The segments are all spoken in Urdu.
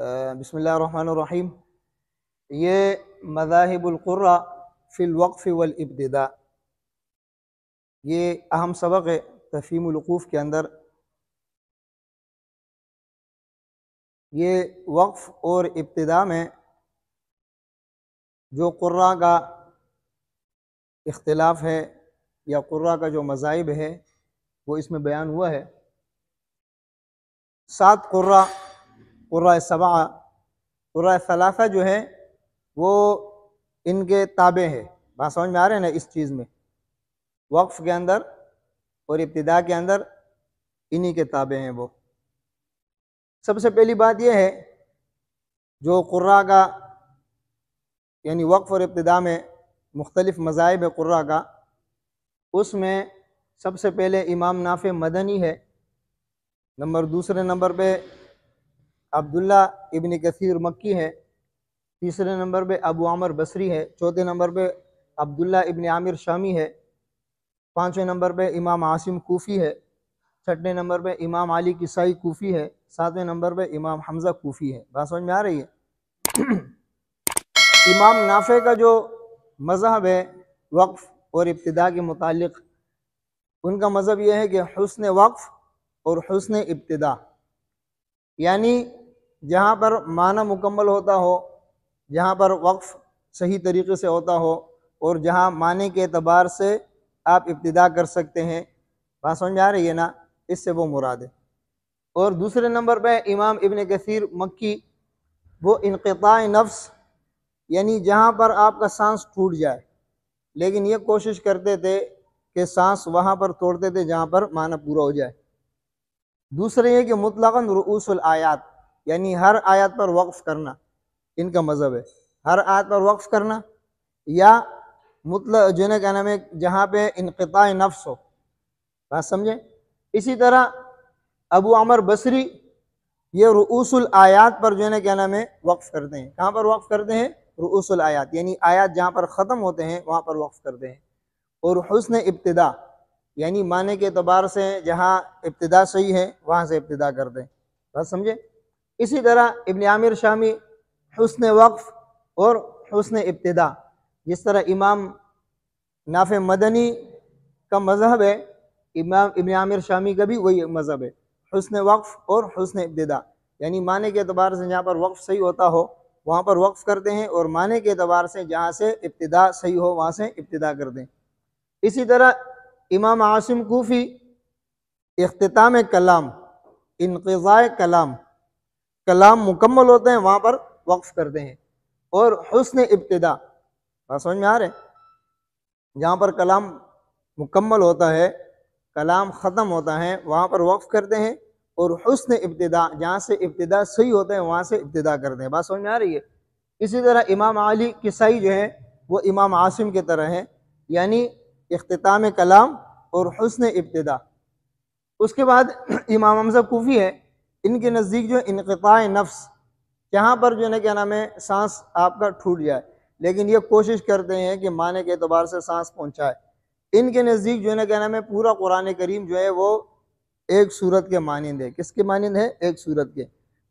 بسم اللہ الرحمن الرحیم۔ یہ مذاہب القراء فی الوقف والابتداء، یہ اہم سبق ہے تفہیم الوقوف کے اندر۔ یہ وقف اور ابتداء میں جو قراء کا اختلاف ہے یا قراء کا جو مذاہب ہے وہ اس میں بیان ہوا ہے۔ 7 قراء سبعہ، قراء ثلاثہ جو ہے وہ ان کے تابع ہے۔ بات سمجھ میں آ رہے ہیں نا اس چیز میں؟ وقف کے اندر اور ابتداء کے اندر انہی کے تابع ہیں وہ۔ سب سے پہلی بات یہ ہے جو قراء کا یعنی وقف اور ابتداء میں مختلف مذاہب ہے قراء کا، اس میں سب سے پہلے امام نافع مدنی ہے، دوسرے نمبر پہ عبداللہ ابن کثیر مکی ہے، تیسرے نمبر پہ ابو عمر بصری ہے، چوتھے نمبر پہ عبداللہ ابن عامر شامی ہے، 5ویں نمبر پہ امام عاصم کوفی ہے، 6ٹھے نمبر پہ امام علی کسائی کوفی ہے، 7ویں نمبر پہ امام حمزہ کوفی ہے۔ بات سمجھ میں آ رہی ہے؟ امام نافع کا جو مذہب ہے وقف اور ابتداء کے متعلق، ان کا مذہب یہ ہے کہ حسن وقف اور حسن ابتداء، یعنی جہاں پر معنی مکمل ہوتا ہو، جہاں پر وقف صحیح طریقے سے ہوتا ہو، اور جہاں معنی کے اعتبار سے آپ ابتداء کر سکتے ہیں۔ بات سمجھ میں آ رہی ہے نا؟ اس سے وہ مراد ہے۔ اور دوسرے نمبر پہ امام ابن کثیر مکی، وہ انقطاع نفس، یعنی جہاں پر آپ کا سانس ٹوٹ جائے، لیکن یہ کوشش کرتے تھے کہ سانس وہاں پر توڑتے تھے جہاں پر معنی پورا ہو جائے۔ دوسرے یہ کہ مطلقاً رؤوس الآیات، یعنی ہر آیت پر وقف کرنا ان کا مذہب ہے۔ ہر آیت پر وقف کرنا، یا مطلق جو ہے کیا نام ہے جہاں پہ انقطاع نفس ہو۔ بات سمجھیں؟ اسی طرح ابو عمر بصری یہ رؤوس الآیات پر جو ہے کیا نام ہے وقف کرتے ہیں۔ کہاں پر وقف کرتے ہیں؟ رؤوس الآیات، یعنی آیات جہاں پر ختم ہوتے ہیں وہاں پر وقف کرتے ہیں۔ اور حسن ابتداء، یعنی معنی کے اعتبار سے جہاں ابتداء صحیح ہے وہاں سے ابتداء کرتے ہیں۔ بات سمجھے؟ اسی طرح ابن عامر شامی حسن وقف اور حسن ابتداء، جس طرح امام نافع مدنی کا مذہب ہے، امام ابن عامر شامی کا بھی وہی مذہب ہے، حسن وقف اور حسن ابتداء، یعنی معنی کے اعتبار سے جہاں پر وقف صحیح ہوتا ہو وہاں پر وقف کرتے ہیں، اور معنی کے اعتبار سے جہاں سے ابتداء صحیح ہو وہاں سے ابتداء کرتے ہیں۔ اسی طرح امام عاصم کوفی اختتام کلام، انقضاء کلام، کلام مکمل ہوتے ہیں وہاں پر وقف کرتے ہیں۔ اور حسن ابتداء، بات سمجھ میں آ رہے ہیں؟ جہاں پر کلام مکمل ہوتا ہے، کلام ختم ہوتا ہے وہاں پر وقف کرتے ہیں، اور حسن ابتداء جہاں سے ابتداء صحیح ہوتے ہیں وہاں سے ابتداء کرتے ہیں۔ بات سمجھ میں آ رہی ہے؟ اسی طرح امام علی کسائی جو ہے وہ امام عاصم کی طرح ہے، یعنی اختتام کلام اور حسن ابتداء۔ اس کے بعد امام حمزہ کوفی ہے، ان کے نزدیک جو انقطاع نفس، جہاں پر جو ہے کیا نام ہے سانس آپ کا ٹوٹ جائے، لیکن یہ کوشش کرتے ہیں کہ معنی کے اعتبار سے سانس پہنچائے۔ ان کے نزدیک جو ہے کیا نام ہے پورا قرآن کریم جو ہے وہ ایک سورت کے مانند ہے۔ کس کے مانند ہے؟ ایک سورت کے۔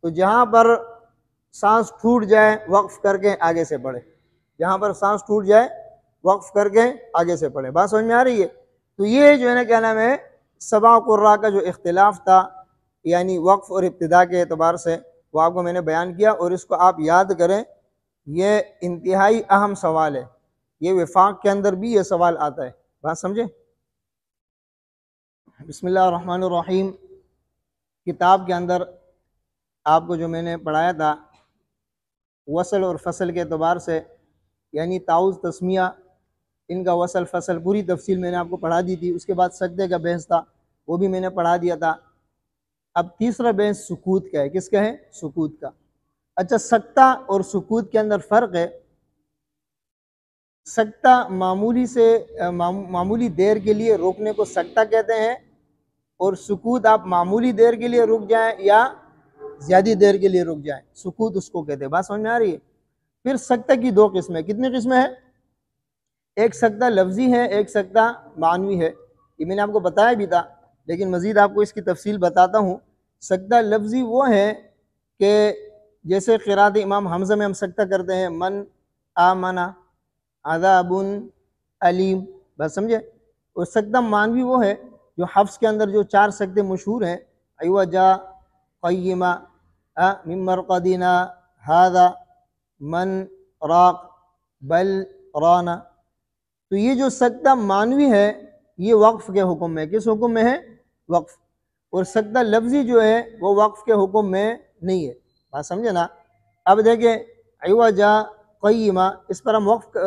تو جہاں پر سانس ٹوٹ جائے وقف کر کے آگے سے پڑھے، جہاں پر سانس ٹوٹ جائے وقف کر کے آگے سے پڑھے۔ بات سمجھ میں آ رہی ہے؟ تو یہ جو ہے کیا نام ہے 7 قراء کا جو اختلاف تھا یعنی وقف اور ابتداء کے اعتبار سے، وہ آپ کو میں نے بیان کیا، اور اس کو آپ یاد کریں، یہ انتہائی اہم سوال ہے۔ یہ وفاق کے اندر بھی یہ سوال آتا ہے۔ بات سمجھیں؟ بسم اللہ الرحمن الرحیم۔ کتاب کے اندر آپ کو جو میں نے پڑھایا تھا وصل اور فصل کے اعتبار سے، یعنی تعوذ تسمیہ، ان کا وصل فصل پوری تفصیل میں نے آپ کو پڑھا دی تھی۔ اس کے بعد سجدے کا بحث تھا، وہ بھی میں نے پڑھا دیا تھا۔ اب تیسرا بحث سکوت کا ہے۔ کس کا ہے؟ سکوت کا۔ اچھا، سکتہ اور سکوت کے اندر فرق ہے۔ سکتہ معمولی دیر کے لیے روکنے کو سکتہ کہتے ہیں، اور سکوت آپ معمولی دیر کے لیے رک جائیں یا زیادہ دیر کے لیے رک جائیں، سکوت اس کو کہتے ہیں۔ بات سمجھ میں آ رہی ہے؟ پھر سکتہ کی 2 قسمیں، کتنی قسمیں ہیں؟ ایک سکتہ لفظی ہے، ایک سکتہ معنوی ہے۔ یہ میں نے آپ کو بتایا بھی تھا، لیکن مزید آپ کو اس کی تفصیل بتاتا ہوں۔ سکتہ لفظی وہ ہے کہ جیسے قرات امام حمزہ میں ہم سکتہ کرتے ہیں من آمنا عذاب علیم، بس سمجھے. اور سکتہ مانوی وہ ہے جو حفظ کے اندر جو 4 سکتے مشہور ہیں، عوجا، قیما، من مرقدنا، ھذا، من راق، بل رانا. تو یہ جو سکتہ مانوی ہے یہ وقف کے حکم میں، کس حکم میں ہے؟ وقف. اور سکتہ لفظی جو ہے وہ وقف کے حکم میں نہیں ہے. بات سمجھے نا. اب دیکھیں عوجا، قیما، اس پر ہم وقف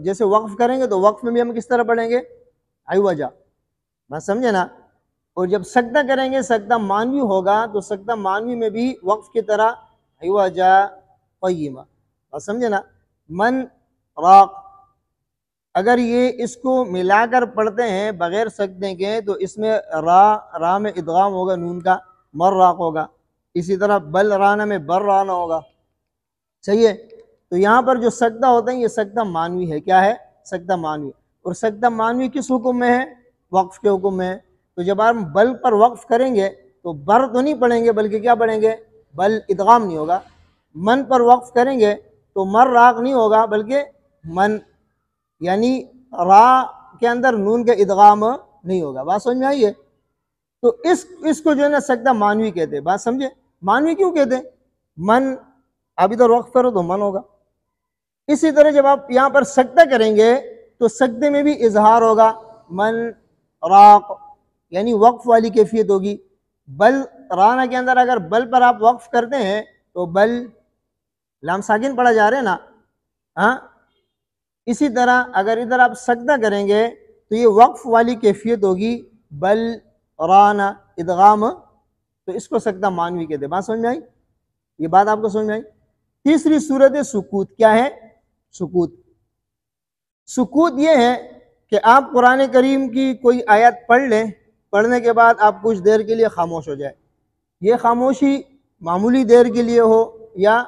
جیسے وقف کریں گے تو وقف میں بھی ہم کس طرح پڑھیں گے؟ عوجا. بات سمجھے نا. اور جب سکتہ کریں گے سکتہ مانوی ہوگا تو سکتہ مانوی میں بھی وقف کی طرح عوجا، قیما. بات سمجھے نا. من راق، اگر یہ اس کو ملا کر پڑھتے ہیں بغیر سکتے کے تو اس میں را میں ادغام ہوگا نون کا، مر راق ہوگا. اسی طرح بل رانا میں بر رانا ہوگا. صحیح ہے. تو یہاں پر جو سکتہ ہوتا ہے یہ سکتہ مانوی ہے. کیا ہے؟ سکتہ مانوی. اور سکتہ مانوی کس حکم میں ہے؟ وقف کے حکم میں ہے. تو جب ہم بل پر وقف کریں گے تو بر تو نہیں پڑھیں گے بلکہ کیا پڑھیں گے؟ بل، ادغام نہیں ہوگا. من پر وقف کریں گے تو مر راق نہیں ہوگا بلکہ من، یعنی را کے اندر نون کا ادغام نہیں ہوگا. بات سمجھ میں آئی ہے؟ تو اس کو جو ہے نا سکتہ مانوی کہتے ہیں. بات سمجھے؟ مانوی کیوں کہتے ہیں؟ من، اب ادھر وقف کرو تو من ہوگا. اسی طرح جب آپ یہاں پر سکتہ کریں گے تو سکتے میں بھی اظہار ہوگا، من راق، یعنی وقف والی کیفیت ہوگی. بل رانا کے اندر اگر بل پر آپ وقف کرتے ہیں تو بل لام ساکن پڑھا جا رہا ہے نا. ہاں، اسی طرح اگر ادھر آپ سکتہ کریں گے تو یہ وقف والی کیفیت ہوگی، بل رانا، ادغام. تو اس کو سکتہ مانوی کہتے ہیں. بات سمجھ میں آئی؟ یہ بات آپ کو سمجھ میں آئی؟ تیسری صورت سکوت. کیا ہے؟ سکوت. سکوت یہ ہے کہ آپ قرآن کریم کی کوئی آیت پڑھ لیں، پڑھنے کے بعد آپ کچھ دیر کے لیے خاموش ہو جائے. یہ خاموشی معمولی دیر کے لیے ہو یا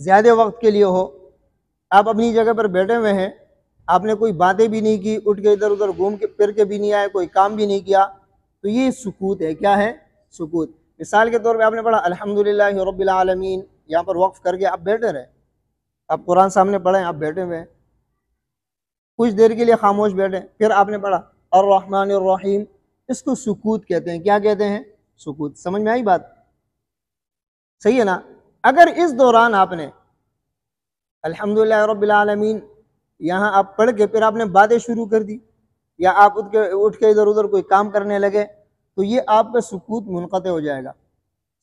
زیادہ وقت کے لیے ہو. آپ اپنی جگہ پر بیٹھے ہوئے ہیں، آپ نے کوئی باتیں بھی نہیں کی، اٹھ کے ادھر ادھر گھوم کے پھر کے بھی نہیں آئے، کوئی کام بھی نہیں کیا، تو یہ سکوت ہے. کیا ہے؟ سکوت. مثال کے طور پہ آپ نے پڑھا الحمدللہ رب العالمین، یہاں پر وقف کر کے آپ بیٹھے رہے. آپ قرآن سامنے پڑھیں، آپ بیٹھے ہوئے ہیں، کچھ دیر کے لیے خاموش بیٹھے، پھر آپ نے پڑھا الرحمن الرحیم. اس کو سکوت کہتے ہیں. کیا کہتے ہیں؟ سکوت. سمجھ میں آئی بات؟ صحیح ہے نا. اگر اس دوران آپ نے الحمدللہ رب العالمین یہاں آپ پڑھ کے پھر آپ نے باتیں شروع کر دی یا آپ اٹھ کے ادھر ادھر کوئی کام کرنے لگے تو یہ آپ کا سکوت منقطع ہو جائے گا.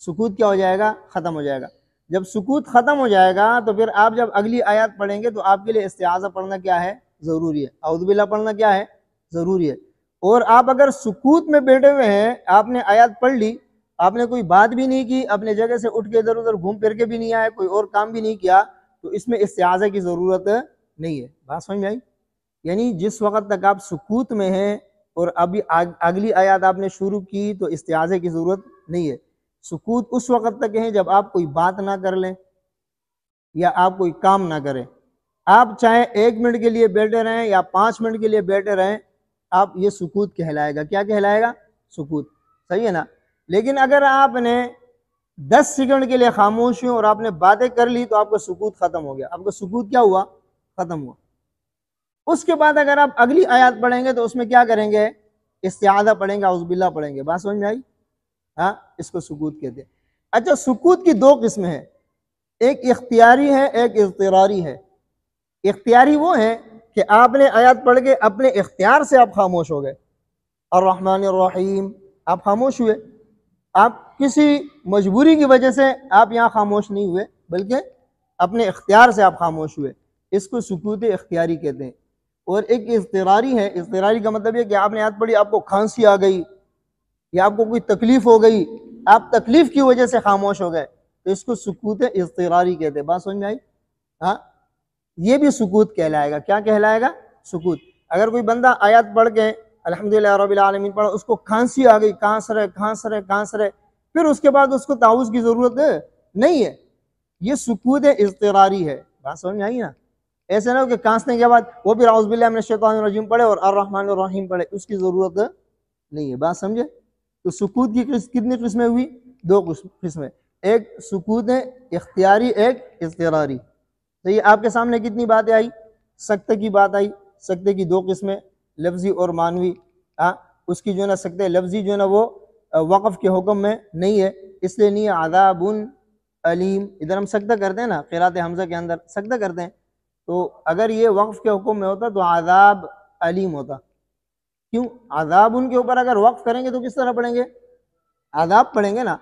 سکوت کیا ہو جائے گا؟ ختم ہو جائے گا. جب سکوت ختم ہو جائے گا تو پھر آپ جب اگلی آیات پڑھیں گے تو آپ کے لیے استعاذہ پڑھنا کیا ہے؟ ضروری ہے. اعوذ باللہ پڑھنا کیا ہے؟ ضروری ہے. اور آپ اگر سکوت میں بیٹھے ہوئے ہیں، آپ نے آیات پڑھ لی، آپ نے کوئی بات بھی نہیں کی، اپنے جگہ سے اٹھ کے ادھر ادھر گھوم پھر کے بھی نہیں آئے، کوئی اور کام بھی نہیں کیا، تو اس میں استعاذہ کی ضرورت نہیں ہے. بات سمجھ میں آئی؟ یعنی جس وقت تک آپ سکوت میں ہیں اور ابھی اگلی آیات آپ نے شروع کی تو استعاذہ کی ضرورت نہیں ہے. سکوت اس وقت تک ہے جب آپ کوئی بات نہ کر لیں یا آپ کوئی کام نہ کریں. آپ چاہے 1 منٹ کے لیے بیٹھے رہیں یا 5 منٹ کے لیے بیٹھے رہیں، آپ یہ سکوت کہلائے گا. کیا کہلائے گا؟ سکوت. صحیح ہے نا. لیکن اگر آپ نے 10 سیکنڈ کے لیے خاموش ہوں اور آپ نے باتیں کر لی تو آپ کا سکوت ختم ہو گیا. آپ کا سکوت کیا ہوا؟ ختم ہوا. اس کے بعد اگر آپ اگلی آیات پڑھیں گے تو اس میں کیا کریں گے؟ استعاذہ پڑھیں گے، اعوذ باللہ پڑھیں گے. بات سمجھ میں آئی؟ ہاں، اس کو سکوت کہتے ہیں. اچھا، سکوت کی 2 قسمیں ہیں، ایک اختیاری ہے، ایک اضطراری ہے. اختیاری وہ ہے کہ آپ نے آیات پڑھ کے اپنے اختیار سے آپ خاموش ہو گئے. الرحمن الرحیم، آپ خاموش ہوئے. آپ کسی مجبوری کی وجہ سے آپ یہاں خاموش نہیں ہوئے بلکہ اپنے اختیار سے آپ خاموش ہوئے. اس کو سکوت اختیاری کہتے ہیں. اور ایک اضطراری ہے. اضطراری کا مطلب یہ کہ آپ نے آیت پڑھی، آپ کو کھانسی آ گئی یا آپ کو کوئی تکلیف ہو گئی، آپ تکلیف کی وجہ سے خاموش ہو گئے، تو اس کو سکوت اضطراری کہتے ہیں. بات سمجھ میں آئی؟ ہاں، یہ بھی سکوت کہلائے گا. کیا کہلائے گا؟ سکوت. اگر کوئی بندہ آیات پڑھ کے الحمدللہ رب العالمین پڑھا، اس کو کھانسی آ گئی، کھانس رہے، پھر اس کے بعد اس کو تعوذ کی ضرورت نہیں ہے، یہ سکوت اضطراری ہے. بات سمجھ میں آئی نا. ایسے نہ ہو کہ کھانسنے کے بعد وہ بھی اعوذ باللہ من الشیطان الرجیم پڑھے اور الرحمن الرحیم پڑھے، اس کی ضرورت نہیں ہے. بات سمجھے؟ تو سکوت کی کتنی قسمیں ہوئی؟ 2 قسمیں. ایک سکوت ہے اختیاری، ایک اضطراری. تو یہ آپ کے سامنے کتنی باتیں آئی؟ سکتے کی بات آئی. سکتے کی دو قسمیں، لفظی اور معنوی. اس کی جو ہے نا سکتے لفظی جو ہے نا وہ وقف کے حکم میں نہیں ہے، اس لیے نہیں ہے. عذاب علیم، ادھر ہم سکتہ کرتے ہیں نا قرات حمزہ کے اندر سکتہ کرتے ہیں، تو اگر یہ وقف کے حکم میں ہوتا تو عذاب علیم ہوتا. کیوں؟ عذاب ان کے اوپر اگر وقف کریں گے تو کس طرح پڑھیں گے؟ عذاب پڑھیں گے نا.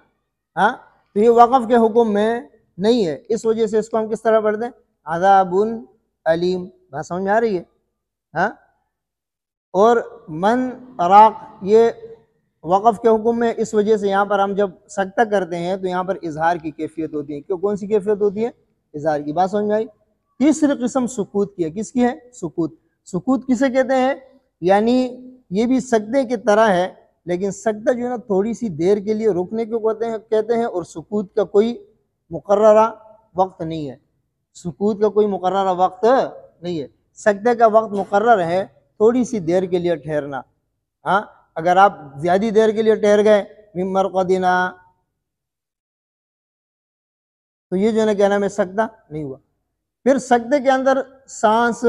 تو یہ وقف کے حکم میں نہیں ہے، اس وجہ سے اس کو ہم کس طرح پڑھتے ہیں؟ عذاب علیم. بات سمجھ میں آ رہی ہے؟ اور من طراق یہ وقف کے حکم میں، اس وجہ سے یہاں پر ہم جب سکتہ کرتے ہیں تو یہاں پر اظہار کی کیفیت ہوتی ہے. کیوں؟ کون سی کیفیت ہوتی ہے؟ اظہار کی. بات سمجھ میں آئی؟ تیسری قسم سکوت کی ہے. کس کی ہے؟ سکوت. سکوت کسے کہتے ہیں؟ یعنی یہ بھی سکتے کی طرح ہے، لیکن سکتہ جو ہے نا تھوڑی سی دیر کے لیے رکنے کو کہتے ہیں، اور سکوت کا کوئی مقررہ وقت نہیں ہے. سکوت کا کوئی مقررہ وقت نہیں ہے. سکتے کا وقت مقرر ہے، تھوڑی سی دیر کے لیے ٹھہرنا. اگر آپ زیادہ دیر کے لیے ٹھہر گئے من مرقدنا، تو یہ جو ہے نا کیا نام ہے؟ سکتہ نہیں ہوا. پھر سکتے کے اندر سانس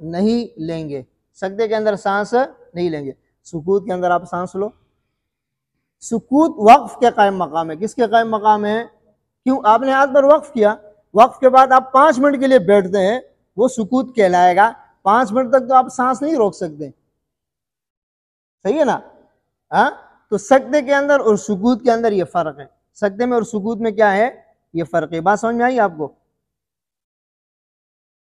نہیں لیں گے. سکتے کے اندر سانس نہیں لیں گے. سکوت کے اندر آپ سانس لو. سکوت وقف کے قائم مقام ہے. کس کے قائم مقام ہے؟ کیوں؟ آپ نے ہاتھ پر وقف کیا، وقف کے بعد آپ 5 منٹ کے لیے بیٹھتے ہیں، وہ سکوت کہلائے گا. 5 منٹ تک تو آپ سانس نہیں روک سکتے. صحیح ہے نا؟ تو سکتے کے اندر اور سکوت کے اندر یہ فرق ہے. سکتے میں اور سکوت میں کیا ہے؟ یہ فرق ہے. بات سمجھ میں آئی آپ کو؟